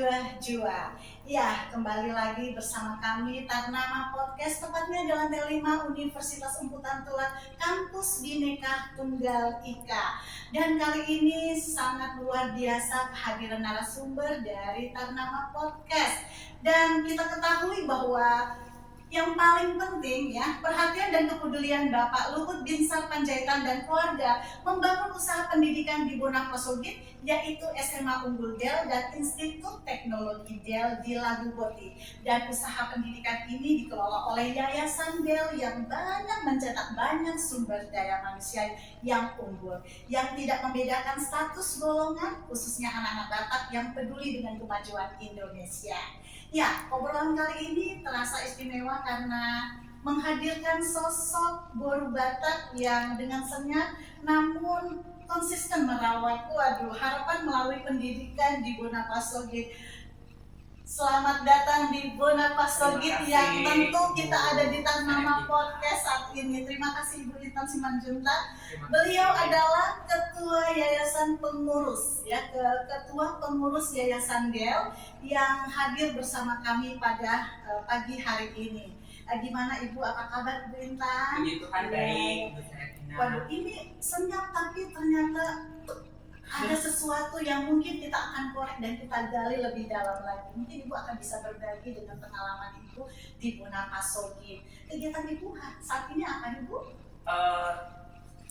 Jua-Jua. Ya, kembali lagi bersama kami Tarnama Podcast, tepatnya di lantai 5 Universitas Emputan Tulan, Kampus Bhinneka Tunggal Ika. Dan kali ini sangat luar biasa kehadiran narasumber dari Tarnama Podcast. Dan kita ketahui bahwa yang paling penting ya, perhatian dan kepedulian Bapak Luhut Binsar Panjaitan dan keluarga membangun usaha pendidikan di Bonapasogit, yaitu SMA Unggul Del dan Institut Teknologi Del di Laguboti. Dan usaha pendidikan ini dikelola oleh Yayasan Del yang banyak mencetak banyak sumber daya manusia yang unggul, yang tidak membedakan status golongan, khususnya anak-anak Batak yang peduli dengan kemajuan Indonesia. Ya, obrolan kali ini terasa istimewa karena menghadirkan sosok Boru Batak yang dengan senyap namun konsisten merawat harapan melalui pendidikan di Bonapasogit. Selamat datang di Bonapasogit yang tentu kita ada di Tarnama Podcast saat ini. Terima kasih Ibu Intan Simanjuntak. Beliau adalah Ketua Yayasan Pengurus, Ketua Pengurus Yayasan Del yang hadir bersama kami pada pagi hari ini. Gimana Ibu? Apa kabar Bu Intan? Puji Tuhan baik, Bu Serafina. Waduh, ini senyap tapi ternyata ada sesuatu yang mungkin kita akan korek dan kita gali lebih dalam lagi. Mungkin Ibu akan bisa berbagi dengan pengalaman Ibu di Bonapasogit. Kegiatan Ibu saat ini apa Ibu?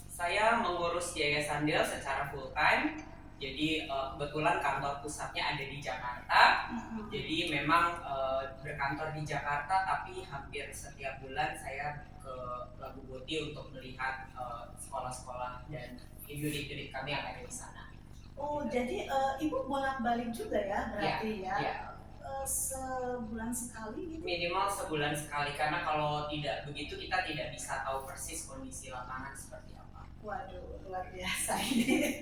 Saya mengurus Yayasan Del secara full time. Jadi kebetulan kantor pusatnya ada di Jakarta. Jadi memang berkantor di Jakarta, tapi hampir setiap bulan saya ke Laguboti untuk melihat sekolah-sekolah dan unit-unit kami yang ada di sana. Oh, jadi Ibu bolak-balik juga ya berarti ya? Sebulan sekali gitu? Minimal sebulan sekali, karena kalau tidak begitu kita tidak bisa tahu persis kondisi lapangan seperti apa. Waduh, luar biasa ini.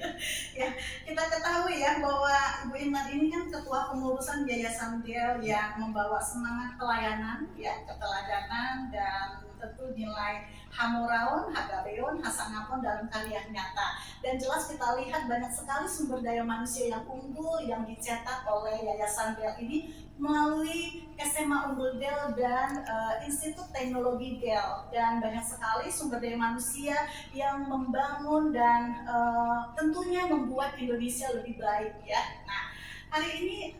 Ya, kita ketahui ya bahwa Ibu Intan ini kan ketua pengurusan Yayasan Del yang membawa semangat pelayanan, ya, keteladanan dan tentu nilai Hamuraun, Hagabeon, Hasangapon dalam karya nyata. Dan jelas kita lihat banyak sekali sumber daya manusia yang unggul yang dicetak oleh Yayasan Del ini melalui SMA Unggul Del dan Institut Teknologi Del, dan banyak sekali sumber daya manusia yang membangun dan tentunya membuat Indonesia lebih baik ya. Nah, hari ini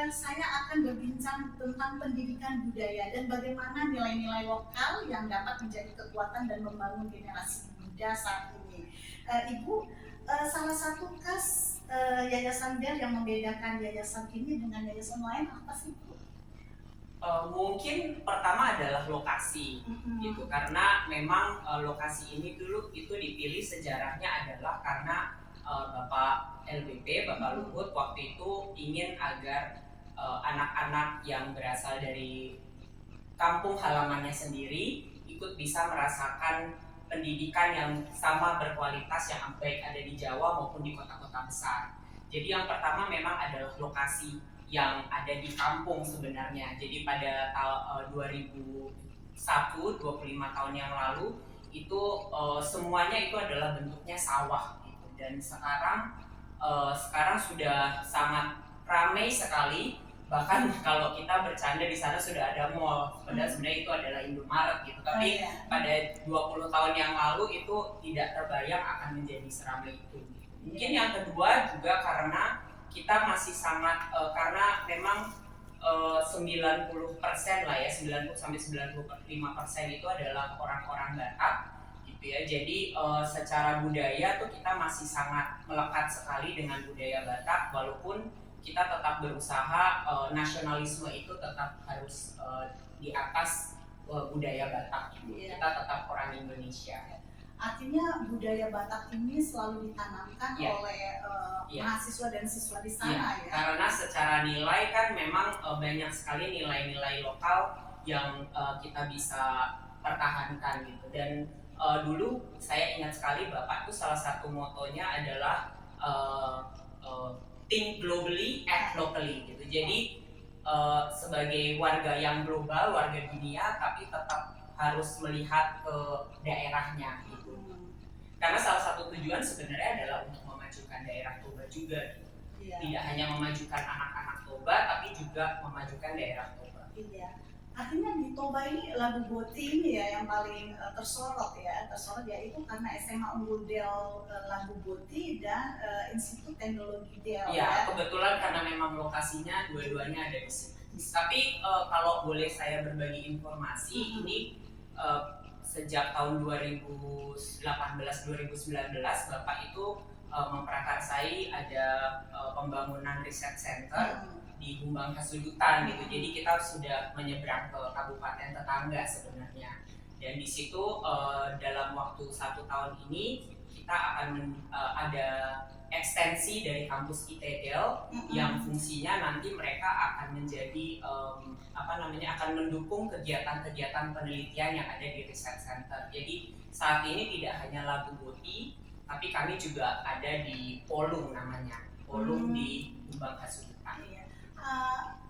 saya akan berbincang tentang pendidikan budaya dan bagaimana nilai-nilai lokal yang dapat menjadi kekuatan dan membangun generasi muda saat ini. Ibu, salah satu khas Yayasan Del yang membedakan yayasan ini dengan yayasan lain apa sih Bu? Mungkin pertama adalah lokasi, gitu. Karena memang lokasi ini dulu itu dipilih sejarahnya adalah karena Bapak LBP, Bapak Luhut waktu itu ingin agar anak-anak yang berasal dari kampung halamannya sendiri ikut bisa merasakan pendidikan yang sama berkualitas yang baik ada di Jawa maupun di kota-kota besar. Jadi yang pertama memang adalah lokasi yang ada di kampung sebenarnya. Jadi pada 2001, 25 tahun yang lalu itu semuanya itu adalah bentuknya sawah gitu. Dan sekarang sudah sangat ramai sekali. Bahkan kalau kita bercanda di sana sudah ada mall, padahal sebenarnya itu adalah Indomaret gitu. Tapi pada 20 tahun yang lalu itu tidak terbayang akan menjadi seramai itu. Mungkin yang kedua juga karena kita masih sangat karena memang 90% lah ya, 90-95% itu adalah orang-orang Batak gitu ya. Jadi secara budaya tuh kita masih sangat melekat sekali dengan budaya Batak, walaupun kita tetap berusaha nasionalisme itu tetap harus di atas budaya Batak gitu. Kita tetap orang Indonesia. Artinya budaya Batak ini selalu ditanamkan oleh mahasiswa dan siswa di sana ya. Karena secara nilai kan memang banyak sekali nilai-nilai lokal yang kita bisa pertahankan gitu. Dan dulu saya ingat sekali Bapak tuh salah satu motonya adalah think globally, act locally gitu. Jadi sebagai warga yang global, warga dunia, tapi tetap harus melihat ke daerahnya gitu. Karena salah satu tujuan sebenarnya adalah untuk memajukan daerah Toba juga gitu. Tidak hanya memajukan anak-anak Toba, tapi juga memajukan daerah Toba. Iya. Artinya di Toba ini lagu Boti ini ya yang paling tersorot ya itu karena SMA Unggul Del lagu Boti dan Institut Teknologi Del. Iya, kebetulan karena memang lokasinya dua-duanya ada di situ. Tapi kalau boleh saya berbagi informasi, ini sejak tahun 2018-2019 Bapak itu memprakarsai ada pembangunan riset center di Humbang Kasudutan gitu. Jadi kita sudah menyeberang ke kabupaten tetangga sebenarnya. Dan di situ dalam waktu 1 tahun ini kita akan ada ekstensi dari kampus ITDEL yang fungsinya nanti mereka akan menjadi akan mendukung kegiatan-kegiatan penelitian yang ada di riset center. Jadi saat ini tidak hanya lagu Boti, tapi kami juga ada di Polung namanya, Polung di Humbang Kasudutan.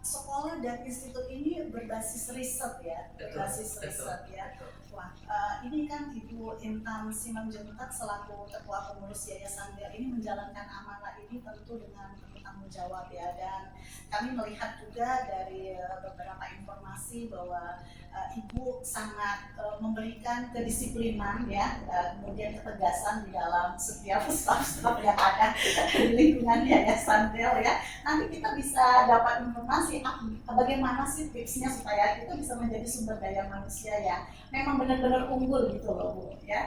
Sekolah dan institut ini berbasis riset ya, riset ya. Wah, ini kan Ibu Intan Simanjuntak selaku Ketua Pengurus Yayasan Del ini menjalankan amanah ini tentu dengan bertanggung jawab ya, dan kami melihat juga dari beberapa informasi bahwa Ibu sangat memberikan kedisiplinan ya, kemudian ketegasan di dalam setiap staf-staf yang ada di lingkungan Yayasan Del ya. Nanti kita bisa dapat informasi bagaimana sih tipsnya supaya kita bisa menjadi sumber daya manusia yang memang benar-benar unggul gitu loh Bu ya.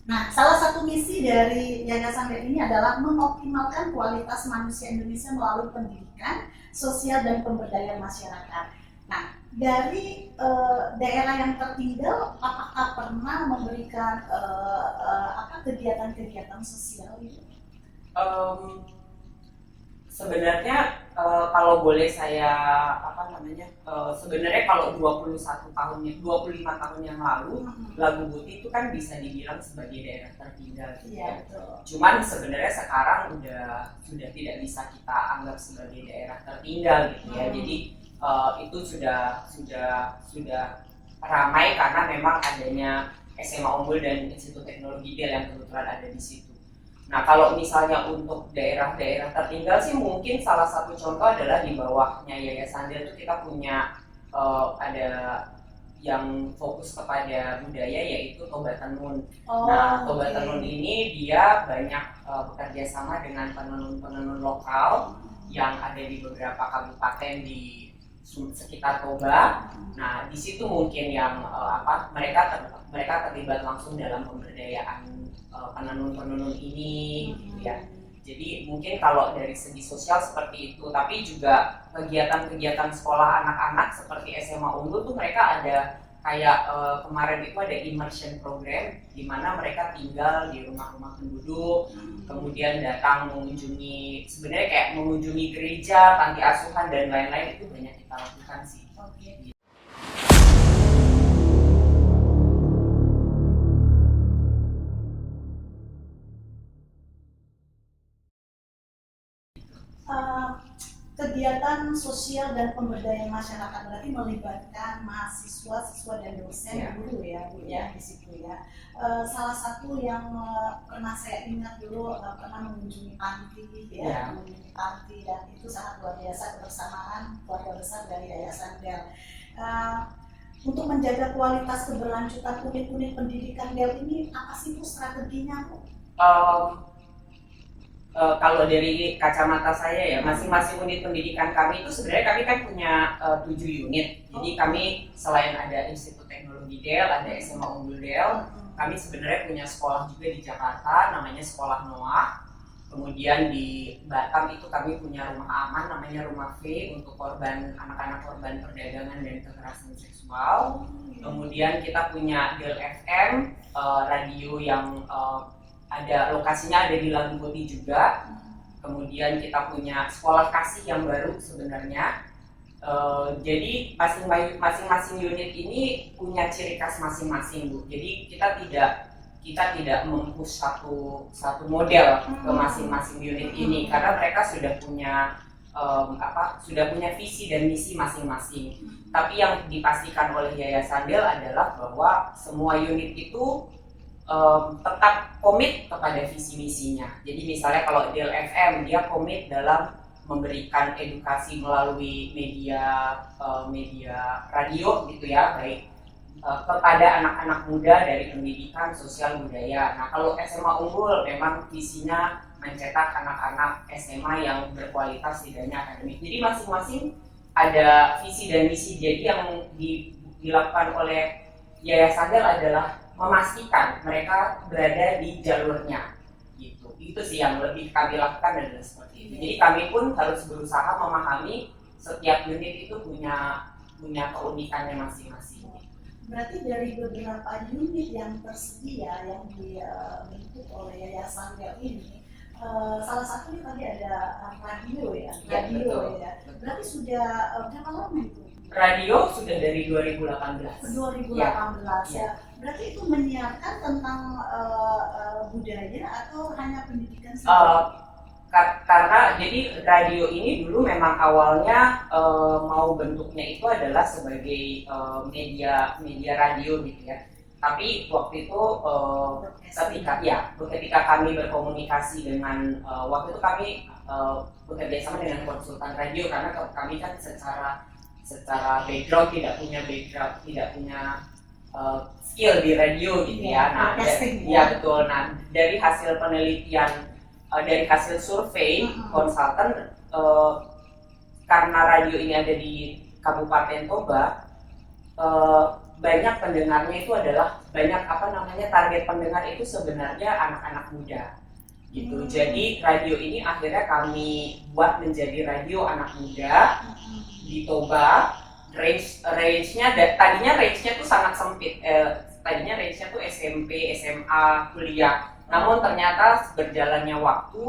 Nah, salah satu misi dari Yayasan Del ini adalah mengoptimalkan kualitas manusia Indonesia melalui pendidikan, sosial dan pemberdayaan masyarakat. Nah, dari daerah yang tertinggal, apakah pernah memberikan kegiatan-kegiatan sosial itu? Sebenarnya kalau boleh saya sebenarnya kalau 25 tahun yang lalu lagu Boti itu kan bisa dibilang sebagai daerah tertinggal gitu ya. Cuman sebenarnya sekarang sudah tidak bisa kita anggap sebagai daerah tertinggal gitu ya. Jadi itu sudah ramai karena memang adanya SMA Unggul dan Institut Teknologi Del yang kebetulan ada di situ. Nah, kalau misalnya untuk daerah-daerah tertinggal sih mungkin salah satu contoh adalah di bawahnya Yayasan Del itu kita punya ada yang fokus kepada budaya yaitu Toba Tenun. Nah, Toba Tenun ini dia banyak bekerja sama dengan penenun-penenun lokal yang ada di beberapa kabupaten di sekitar Toba. Nah, di situ mungkin yang mereka terlibat langsung dalam pemberdayaan penenun-penenun ini gitu ya. Jadi mungkin kalau dari segi sosial seperti itu, tapi juga kegiatan-kegiatan sekolah anak-anak seperti SMA Unggul tuh mereka ada kayak kemarin itu ada immersion program di mana mereka tinggal di rumah-rumah penduduk, kemudian datang mengunjungi, sebenarnya kayak mengunjungi gereja, panti asuhan dan lain-lain, itu banyak kita lakukan sih. Kegiatan sosial dan pemberdayaan masyarakat berarti melibatkan mahasiswa, siswa dan dosen, guru ya Bu ya di situ ya. Salah satu yang pernah saya ingat dulu pernah mengunjungi panti ya, mengunjungi panti, dan itu sangat luar biasa kebersamaan keluarga besar dari Yayasan Del. Untuk menjaga kualitas keberlanjutan unit-unit pendidikan Del ini apa sih Bu strateginya Bu? Kalau dari kacamata saya ya, masing-masing unit pendidikan kami itu sebenarnya kami kan punya 7 unit. Jadi kami selain ada Institut Teknologi Del, ada SMA Unggul Del, kami sebenarnya punya sekolah juga di Jakarta namanya Sekolah Noah. Kemudian di Batam itu kami punya rumah aman namanya Rumah V untuk anak-anak korban perdagangan dan kekerasan seksual. Kemudian kita punya Del FM, radio yang ada lokasinya ada di Lagu Boti juga. Kemudian kita punya sekolah kasih yang baru sebenarnya. Jadi masing-masing unit ini punya ciri khas masing-masing Bu. Jadi kita tidak mempush satu model ke masing-masing unit ini karena mereka sudah punya visi dan misi masing-masing. Tapi yang dipastikan oleh Yayasan Del adalah bahwa semua unit itu tetap komit kepada visi misinya. Jadi misalnya kalau Del FM dia komit dalam memberikan edukasi melalui media radio gitu ya, baik kepada anak-anak muda dari pendidikan sosial budaya. Nah, kalau SMA Unggul memang visinya mencetak anak-anak SMA yang berkualitas tidak hanya akademik. Jadi masing-masing ada visi dan misi. Jadi yang dilakukan oleh Yayasan Del adalah memastikan mereka berada di jalurnya. Gitu. Itu sih yang lebih kami lakukan adalah seperti itu. Jadi kami pun harus berusaha memahami setiap unit itu punya keunikannya masing-masing. Berarti dari beberapa unit yang tersedia yang dibentuk oleh Yayasan Del ini, salah satunya tadi ada radio ya, ya. Berarti sudah berapa lama itu? Radio sudah dari 2018. 2018 ya. Berarti itu menyiarkan tentang budaya atau hanya pendidikan saja? Karena jadi radio ini dulu memang awalnya mau bentuknya itu adalah sebagai media radio gitu ya. Tapi waktu itu ketika kami berkomunikasi dengan waktu itu kami bekerja sama dengan konsultan radio karena kami kan secara background tidak punya skill di radio gitu ya. Nah, betul. Nah, dari hasil penelitian dari hasil survei konsultan karena radio ini ada di Kabupaten Toba, banyak pendengarnya itu adalah target pendengar itu sebenarnya anak-anak muda gitu. Jadi radio ini akhirnya kami buat menjadi radio anak muda di Toba. Range-nya tadinya range-nya tuh sangat sempit. Tadinya range-nya tuh SMP, SMA, kuliah. Namun ternyata berjalannya waktu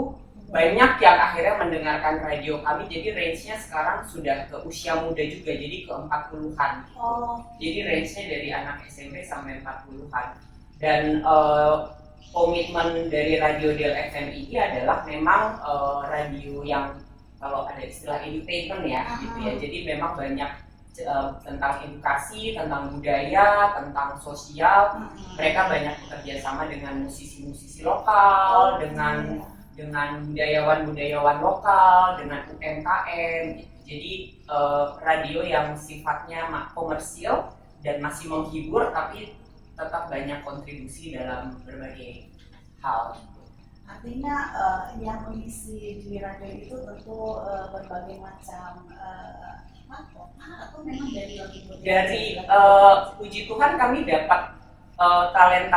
banyak yang akhirnya mendengarkan radio kami. Jadi range-nya sekarang sudah ke usia muda juga, jadi ke 40-an gitu. Jadi range-nya dari anak SMP sampai 40-an. Dan komitmen dari Radio Del FM ini adalah memang radio yang kalau ada istilah edutainment ya gitu ya. Jadi memang banyak tentang edukasi, tentang budaya, tentang sosial. Mereka banyak bekerja sama dengan musisi-musisi lokal, dengan budayawan lokal, dengan UMKM gitu. Jadi radio yang sifatnya komersil dan masih menghibur tapi tetap banyak kontribusi dalam berbagai hal. Artinya yang mengisi di radio itu tentu berbagai macam atau memang dari puji Tuhan kami dapat talent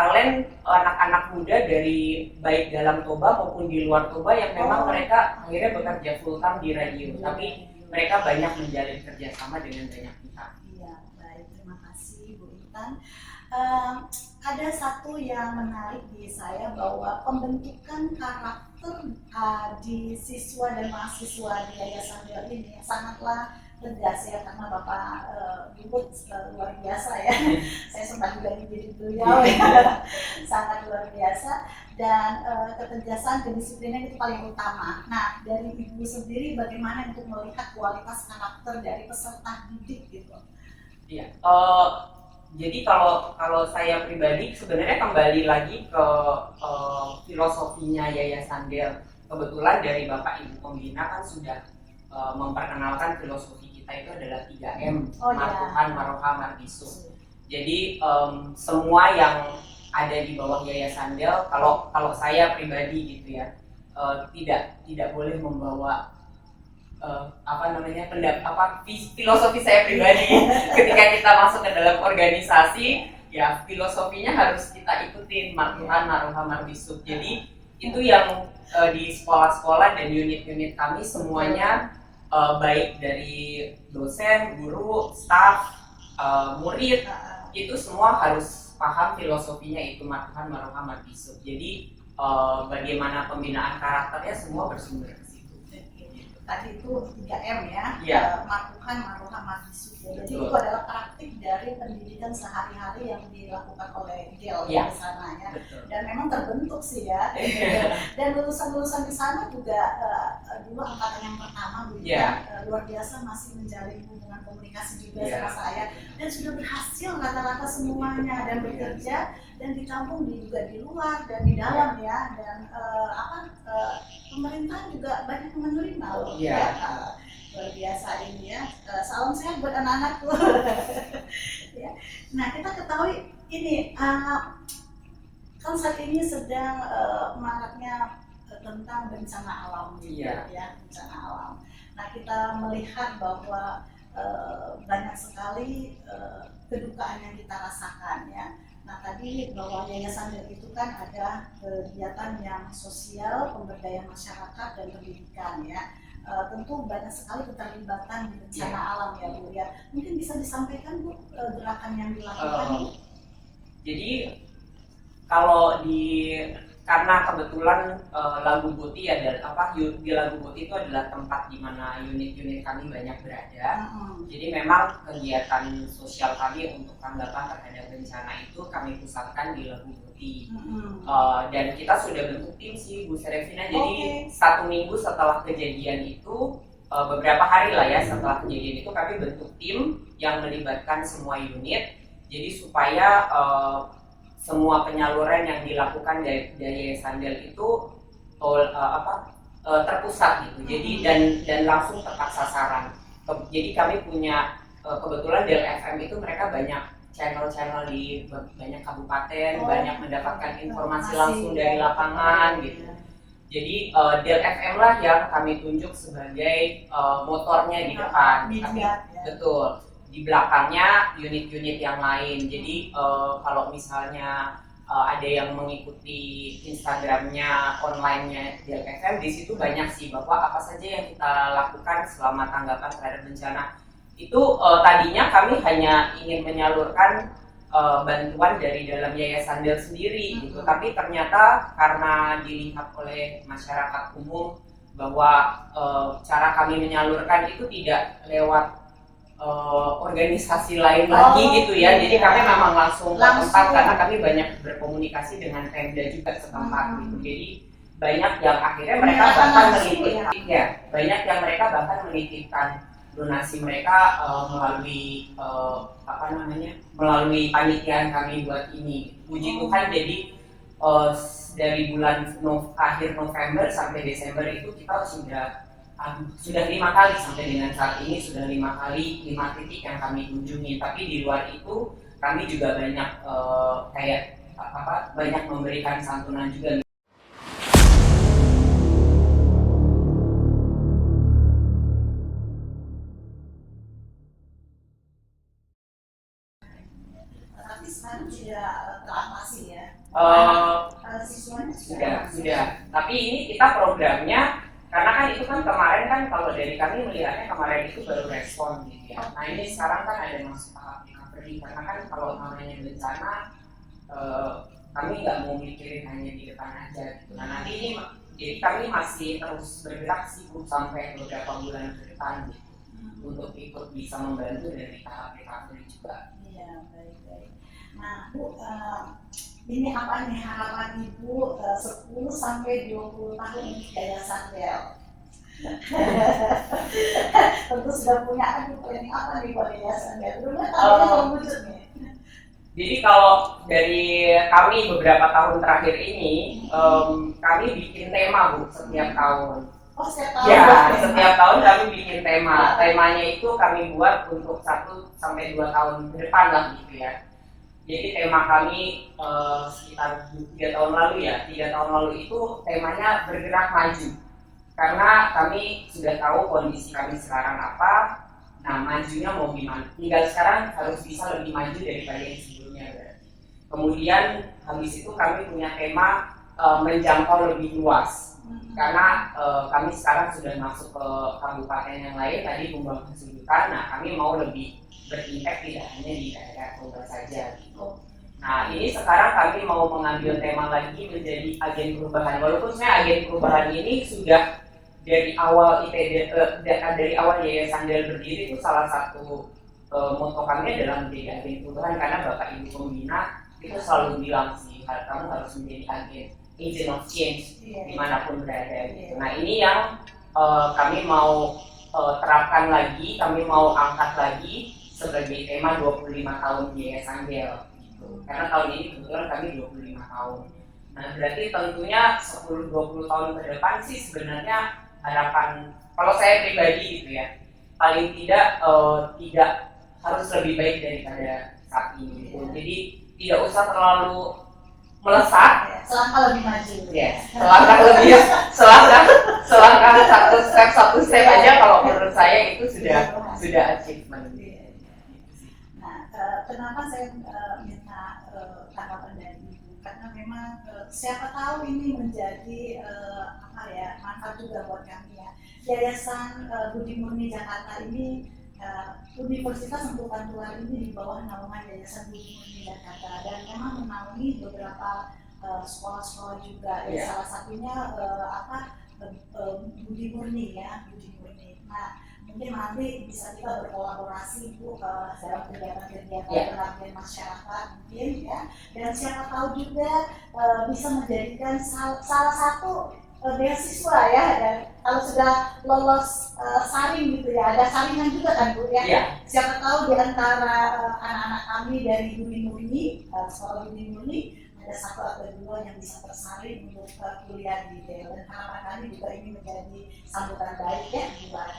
anak-anak muda dari baik dalam Toba maupun di luar Toba yang memang mereka akhirnya bekerja full time di radio, tapi mereka banyak menjalin kerjasama dengan banyak pihak. Iya, baik, terima kasih Bu Intan. Ada satu yang menarik di saya bahwa pembentukan karakter di siswa dan mahasiswa di Yayasan Del ini sangatlah tegas ya, karena Bapak Luhut luar biasa ya. Saya sempat juga jadi beliau ya. Sangat luar biasa dan ketegasan kedisiplinan itu paling utama. Nah, dari Ibu sendiri bagaimana untuk melihat kualitas karakter dari peserta didik gitu? Iya. Jadi kalau saya pribadi sebenarnya kembali lagi ke filosofinya Yayasan Del. Kebetulan dari Bapak Ibu Pembina kan sudah memperkenalkan filosofi kita itu adalah 3M, Martuhan, Maroha, Marbisu. Jadi semua yang ada di bawah Yayasan Del, kalau saya pribadi gitu ya, tidak boleh membawa filosofi saya pribadi. Ketika kita masuk ke dalam organisasi, ya filosofinya harus kita ikutin, Martuhan, Maroha, Marbisu. Jadi itu yang di sekolah-sekolah dan unit-unit kami semuanya baik dari dosen, guru, staf, murid, itu semua harus paham filosofinya itu Martuhan, Maroha, Marbisu. Jadi bagaimana pembinaan karakternya semua bersumber ke situ. Tadi itu 3M ya, Martuhan, Maroha, Marbisu. Jadi itu adalah praktik dari pendidikan sehari-hari yang dilakukan oleh Del di sana ya. Dan memang terbentuk sih ya. Dan lulusan-lulusan di sana juga dulu angkatan yang pertama luar biasa, masih menjalin hubungan komunikasi juga sama saya, dan sudah berhasil rata-rata semuanya dan bekerja dan ditampung juga di luar dan di dalam ya. Dan pemerintah juga banyak menerima loh Iya. Luar biasa ini ya. Salam sehat buat anak-anakku. Ya. Nah, kita ketahui ini kan saat ini sedang maraknya tentang bencana alam juga ya, bencana alam. Nah, kita melihat bahwa banyak sekali kedukaan yang kita rasakan ya. Nah, tadi bahwa Yayasan Del itu kan ada kegiatan yang sosial, pemberdayaan masyarakat dan pendidikan ya. Tentu banyak sekali keterlibatan di bencana alam ya Bu ya. Mungkin bisa disampaikan Bu gerakan yang dilakukan Bu? Jadi kalau karena kebetulan Lagu Putih adalah di Lagu Putih itu adalah tempat di mana unit-unit kami banyak berada. Jadi memang kegiatan sosial kami untuk tanggapan terhadap bencana itu kami pusatkan di Lagu Putih. Dan kita sudah bentuk tim sih Bu Serevina. Jadi 1 minggu setelah kejadian itu, beberapa hari lah ya setelah kejadian itu, kami bentuk tim yang melibatkan semua unit. Jadi supaya semua penyaluran yang dilakukan dari Yayasan Del itu terpusat gitu. Jadi dan langsung tepat sasaran. Jadi kami punya kebetulan Del FM itu mereka banyak channel-channel di banyak kabupaten, banyak mendapatkan informasi langsung dari lapangan gitu. Jadi Del FM lah yang kami tunjuk sebagai motornya di depan. Betul. Di belakangnya unit-unit yang lain. Jadi kalau misalnya ada yang mengikuti Instagramnya, online-nya Del FM, di situ banyak sih bahwa apa saja yang kita lakukan selama tanggapan terhadap bencana. Itu tadinya kami hanya ingin menyalurkan bantuan dari dalam Yayasan Del sendiri gitu. Tapi ternyata karena dilihat oleh masyarakat umum bahwa cara kami menyalurkan itu tidak lewat organisasi lain lagi gitu ya. Jadi kami memang langsung ke tempat karena kami banyak berkomunikasi dengan Pemda juga setempat gitu. Jadi banyak yang akhirnya mereka bahkan menitipkan donasi mereka melalui melalui panitiaan kami buat ini. Puji Tuhan, jadi dari bulan akhir November sampai Desember itu kita sudah 5 kali sampai dengan saat ini, sudah 5 titik yang kami kunjungi. Tapi di luar itu kami juga banyak banyak memberikan santunan juga. Tapi sekarang sudah teratasi ya. Siswanya sudah. Tapi ini kita programnya, karena kan itu kan kemarin kan kalau dari kami melihatnya kemarin itu baru respon gitu ya. Nah ini sekarang kan ada masuk tahap recovery, karena kan kalau namanya bencana kami nggak mau mikirin hanya di depan aja gitu. Nah nanti ini jadi kami masih terus bergerak sih sampai beberapa bulan ke depan gitu, untuk ikut bisa membantu dari tahap recovery juga. Iya, baik. Nah Bu, ini apa nih harapan Ibu 10 sampai 20 tahun Yayasan Del? Tentu sudah punya planning apa nih buat Yayasan Del? Belum tahu wujud nih. Jadi kalau dari kami beberapa tahun terakhir ini, kami bikin tema Bu setiap tahun. Setiap tahun? Ya, setiap tahun kami bikin tema. Temanya itu kami buat untuk 1 sampai 2 tahun ke depan lah gitu ya. Jadi tema kami sekitar 3 tahun lalu ya, 3 tahun lalu itu temanya bergerak maju. Karena kami sudah tahu kondisi kami sekarang apa, nah majunya mau gimana. Tinggal sekarang harus bisa lebih maju daripada yang sebelumnya. Kemudian habis itu kami punya tema menjangkau lebih luas. Karena kami sekarang sudah masuk ke kabupaten yang lain, tadi Pembangunan Sundukan, nah kami mau lebih berimpact tidak hanya di daerah Toba saja gitu. Nah ini sekarang kami mau mengambil tema lagi menjadi agen perubahan. Walaupun sebenarnya agen perubahan ini sudah dari awal dari awal Yayasan Del berdiri itu salah satu moto kami adalah menjadi agen perubahan, karena Bapak Ibu Pembina itu selalu bilang sih kamu harus menjadi agent of change dimanapun berada gitu. Nah ini yang kami mau terapkan lagi, kami mau angkat lagi sebagai tema 25 tahun Yayasan Del gitu. Karena tahun ini kebetulan kami 25 tahun. Nah berarti tentunya 10-20 tahun ke depan sih sebenarnya harapan kalau saya pribadi gitu ya, paling tidak harus lebih baik daripada saat ini gitu. Jadi tidak usah terlalu melesat, selangkah lebih maju. Selangkah satu step aja kalau menurut saya itu sudah achievement. Nah, kenapa saya minta tanggapan dari Ibu? Karena memang siapa tahu ini menjadi manfaat juga buat kami ya. Yayasan Budi Murni Jakarta ini, Universitas Emputan Tular ini di bawah naungan Yayasan Budi Murni Jakarta, dan memang menaungi beberapa sekolah-sekolah juga. Ya, salah satunya Budi Murni ya, Budi Murni. Nah, mungkin nanti bisa kita berkolaborasi Bu dalam kegiatan-kegiatan pelatihan masyarakat mungkin ya, dan siapa tahu juga bisa menjadikan salah satu beasiswa ya, dan kalau sudah lolos saring gitu ya, ada saringan juga kan Bu ya. Yeah. Siapa tahu di antara anak-anak kami dari Budi Murni, sekolah Budi Murni, ada satu atau dua yang bisa tersaring untuk kuliah di DL, dan harapan kami juga ini menjadi sambutan baik ya buat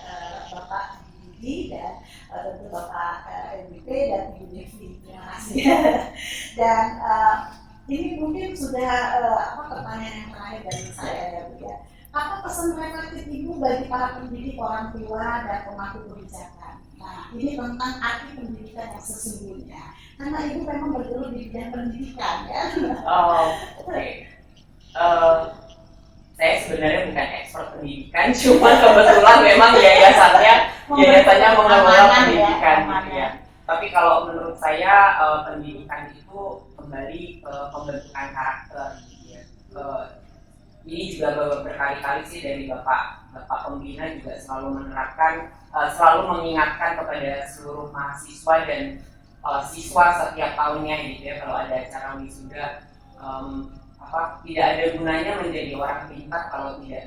Bapak Budi dan tentu Bapak MVP dan Ibu Devi. Terima kasih. Dan ini mungkin sudah pertanyaan yang terakhir dari saya ya Bu ya. Apa pesan reflektif Ibu bagi para pendidik, orang tua dan pemangku kebijakan? Nah, ini tentang arti pendidikan yang sesungguhnya. Karena Ibu memang bergelut di bidang pendidikan ya. Oke. Saya sebenarnya bukan expert pendidikan, cuma kebetulan memang yayasannya mengelola pendidikan gitu ya. Tapi kalau menurut saya pendidikan itu kembali ke pembentukan karakter gitu ya. Ini juga berkali-kali sih dari Bapak Pembina juga selalu menerapkan, selalu mengingatkan kepada seluruh mahasiswa dan siswa setiap tahunnya gitu ya, kalau ada acara wisuda, tidak ada gunanya menjadi orang pintar kalau tidak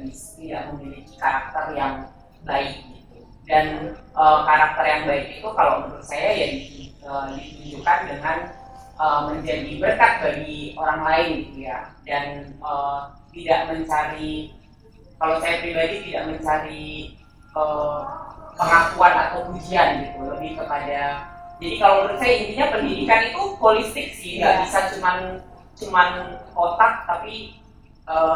memiliki karakter yang baik gitu. Dan karakter yang baik itu kalau menurut saya ya ditunjukkan dengan menjadi berkat bagi orang lain gitu ya, dan tidak mencari, kalau saya pribadi tidak mencari pengakuan atau pujian gitu, lebih kepada, jadi kalau menurut saya intinya pendidikan itu holistik sih, nggak bisa cuman otak, tapi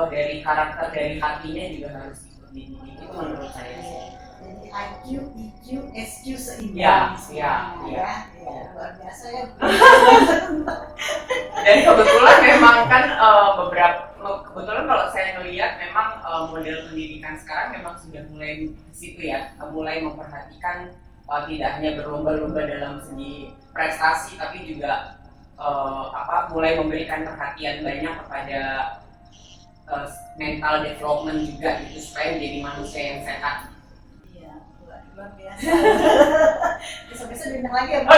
dari karakter, dari hatinya juga harus dididik, itu menurut saya sih. Jadi IQ, EQ, SQ seimbang. Ya. Luar biasa ya. Dan kebetulan memang kan kebetulan kalau saya melihat memang model pendidikan sekarang memang sudah mulai di situ ya, mulai memperhatikan tidak hanya berlomba-lomba dalam segi prestasi, tapi juga mulai memberikan perhatian banyak kepada mental development juga gitu, supaya menjadi manusia yang sehat. Iya, luar biasa. Bisa-bisa diundang lagi ya Bu.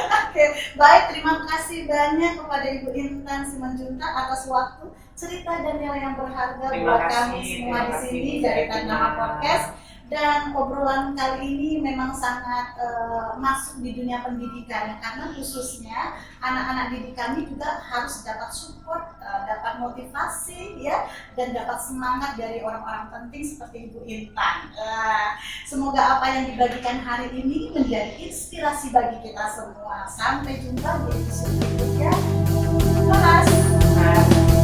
Oke, baik, terima kasih banyak kepada Ibu Intan Simanjuntak atas waktu, cerita dan nilai yang berharga buat kami semua di sini dari Tarnama Podcast. Dan obrolan kali ini memang sangat masuk di dunia pendidikan, karena khususnya anak-anak didik kami juga harus dapat support, dapat motivasi ya, dan dapat semangat dari orang-orang penting seperti Ibu Intan. Semoga apa yang dibagikan hari ini menjadi inspirasi bagi kita semua. Sampai jumpa di episode berikutnya. Terima kasih.